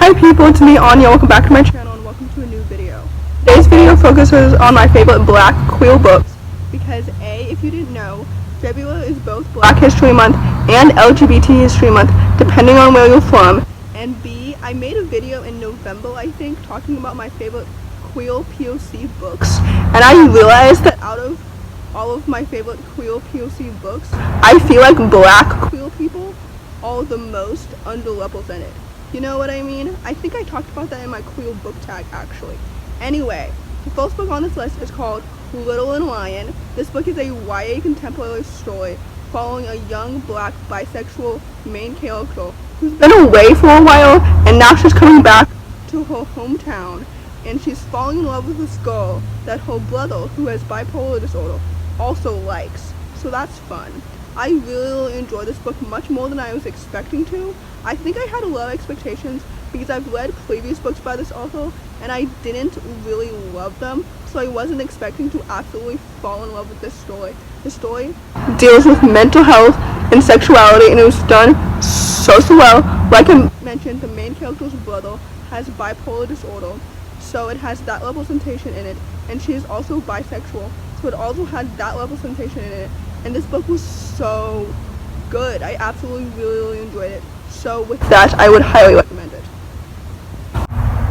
Hi people, it's me Anja, welcome back to my channel and welcome to a new video. Today's video focuses on my favorite black queer books because A, if you didn't know, February is both Black History Month and LGBT History Month depending on where you're from, and B, I made a video in November I think talking about my favorite queer POC books, and I realized that out of all of my favorite queer POC books, I feel like black queer people are the most underrepresented. You know what I mean? I think I talked about that in my queer book tag actually. Anyway, the first book on this list is called Little and Lion. This book is a YA contemporary story following a young black bisexual main character who's been away for a while and now she's coming back to her hometown and she's falling in love with this girl that her brother, who has bipolar disorder, also likes. So that's fun. I really enjoyed this book much more than I was expecting to. I think I had a lot of expectations because I've read previous books by this author and I didn't really love them, so I wasn't expecting to absolutely fall in love with this story. The story deals with mental health and sexuality and it was done so well. Like I mentioned, the main character's brother has bipolar disorder, so it has that representation in it, and she is also bisexual, so it also had that representation in it. And this book was so good. I absolutely really enjoyed it. So with that, I would highly recommend it.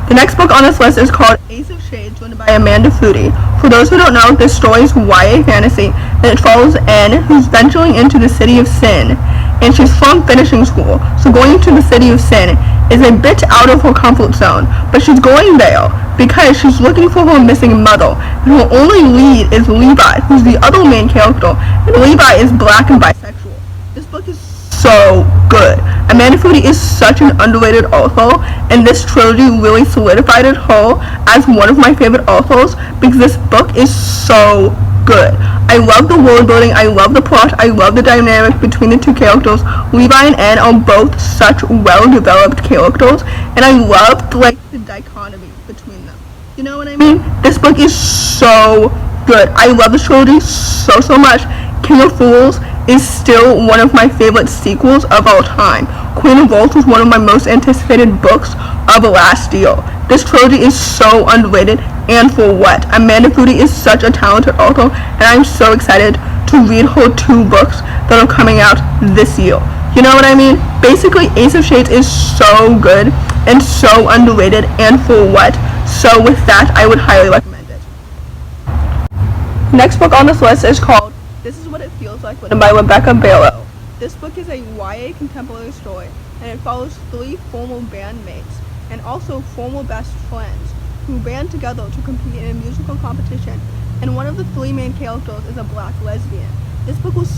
The next book on this list is called Ace of Shades, written by Amanda Foody. For those who don't know, this story is YA fantasy, and it follows Anne, who's venturing into the City of Sin. And she's from finishing school, so going into the City of Sin is a bit out of her comfort zone, but she's going there because she's looking for her missing mother, and her only lead is Levi, who's the other main character, and Levi is black and bisexual. This book is so good. Amanda Foody is such an underrated author, and this trilogy really solidified her as one of my favorite authors because this book is so good. I love the world building, I love the plot, I love the dynamic between the two characters. Levi and Anne are both such well-developed characters, and I loved the dichotomy between them. You know what I mean? This book is so good. I love this trilogy so much. King of Fools is still one of my favorite sequels of all time. Queen of Wolves was one of my most anticipated books of last year. This trilogy is so underrated, and for what? Amanda Foody is such a talented author, and I'm so excited to read her 2 books that are coming out this year. You know what I mean? Basically, Ace of Shades is so good and so underrated, and for what? So with that, I would highly recommend it. Next book on this list is called This Is What It Feels Like, written by Barrow. This book is a YA contemporary story, and it follows 3 former bandmates and also former best friends who band together to compete in a musical competition, and one of the 3 main characters is a black lesbian. This book was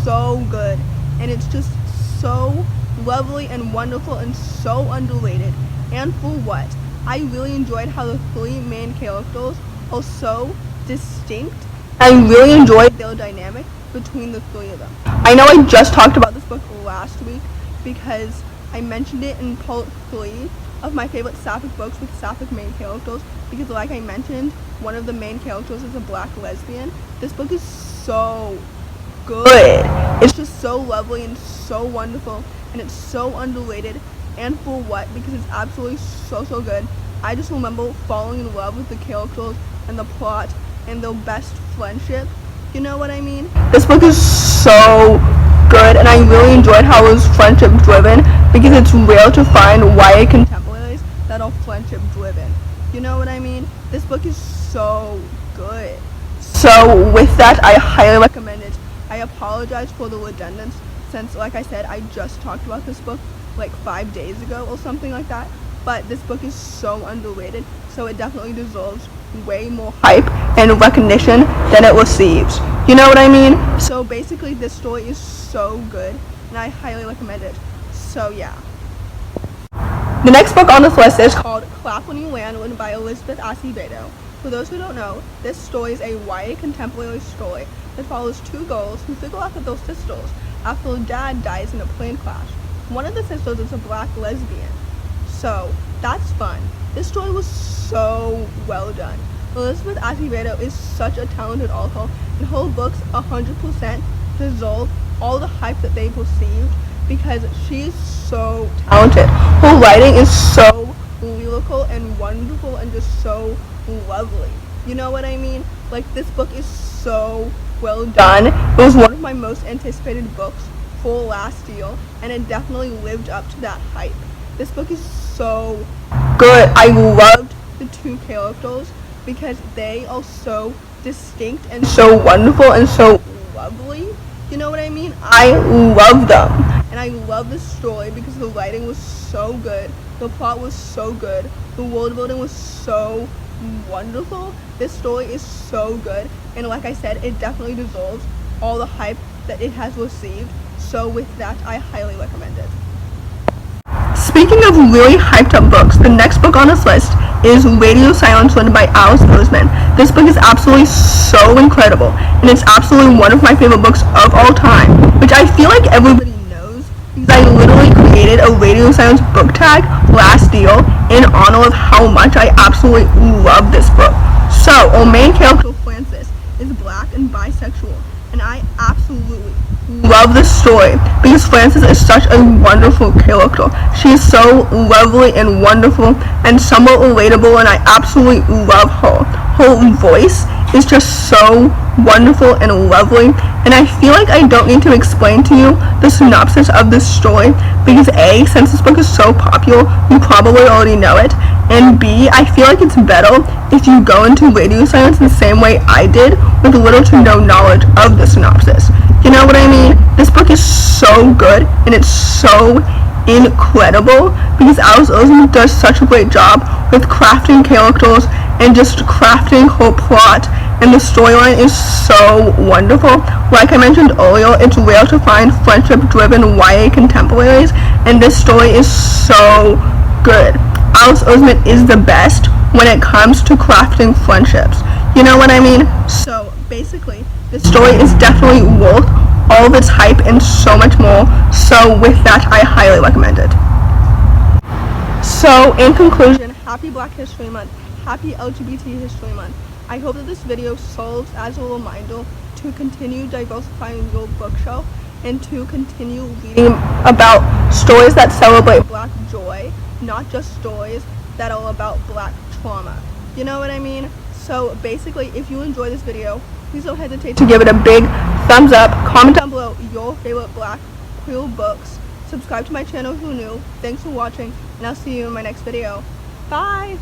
so good, and it's just so lovely and wonderful and so underrated, and for what? I really enjoyed how the 3 main characters are so distinct. I really enjoyed their dynamic between the 3 of them. I know I just talked about this book last week because I mentioned it in part 3 of my favorite sapphic books with sapphic main characters, because like I mentioned, one of the main characters is a black lesbian. This book is so good. It's just so lovely and so wonderful, and it's so underrated, and for what? Because it's absolutely so good. I just remember falling in love with the characters and the plot and their best friendship. You know what I mean? This book is so good, and I really enjoyed how it was friendship driven because it's rare to find YA contemporaries that are friendship driven. You know what I mean? This book is so good. So with that, I highly recommend it. I apologize for the redundance since, like I said, I just talked about this book like 5 days ago or something like that, but this book is so underrated, so it definitely deserves way more hype and recognition than it receives. You know what I mean? So basically, this story is so good, and I highly recommend it. So yeah. The next book on this list is called Clap When You Land, written by Acevedo. For those who don't know, this story is a YA contemporary story that follows 2 girls who figure out that they're sisters after their dad dies in a plane crash. One of the sisters is a black lesbian. So that's fun. This story was so well done. Elizabeth Acevedo is such a talented author, and her books 100% deserve all the hype that they've received because she is so talented. Her writing is so lyrical and wonderful and just so lovely. You know what I mean? Like, this book is so well done. It was one of my most anticipated books for last year, and it definitely lived up to that hype. This book is so good. I loved the two characters because they are so distinct and so wonderful and so lovely. You know what I mean? I love them. And I love the story because the writing was so good. The plot was so good. The world building was so wonderful. This story is so good. And like I said, it definitely deserves all the hype that it has received. So with that, I highly recommend it. Speaking of really hyped up books, the next book on this list is Radio Silence, written by Oseman. This book is absolutely so incredible, and it's absolutely one of my favorite books of all time, which I feel like everybody knows because I literally created a Radio Silence book tag last year in honor of how much I absolutely love this book. So, our main character, Francis, is black and bisexual, and I absolutely love this story because Frances is such a wonderful character. She is so lovely and wonderful and somewhat relatable, and I absolutely love her. Her voice is just so wonderful and lovely, and I feel like I don't need to explain to you the synopsis of this story because A, since this book is so popular, you probably already know it, and B, I feel like it's better if you go into Radio Silence the same way I did, with little to no knowledge of the synopsis. You know what I mean? This book is so good, and it's so incredible because Oseman does such a great job with crafting characters and just crafting her plot, and the storyline is so wonderful. Like I mentioned earlier, it's rare to find friendship-driven YA contemporaries, and this story is so good. Oseman is the best when it comes to crafting friendships. You know what I mean? So basically, this story is definitely worth all of its hype and so much more. So with that, I highly recommend it. So in conclusion, happy Black History Month, happy LGBT History Month. I hope that this video serves as a reminder to continue diversifying your bookshelf and to continue reading about stories that celebrate Black joy, not just stories that are about Black trauma. You know what I mean? So basically, if you enjoy this video, please don't hesitate to give it a big thumbs up, comment down below your favorite Black queer books, subscribe to my channel if you're new. Thanks for watching, and I'll see you in my next video. Bye!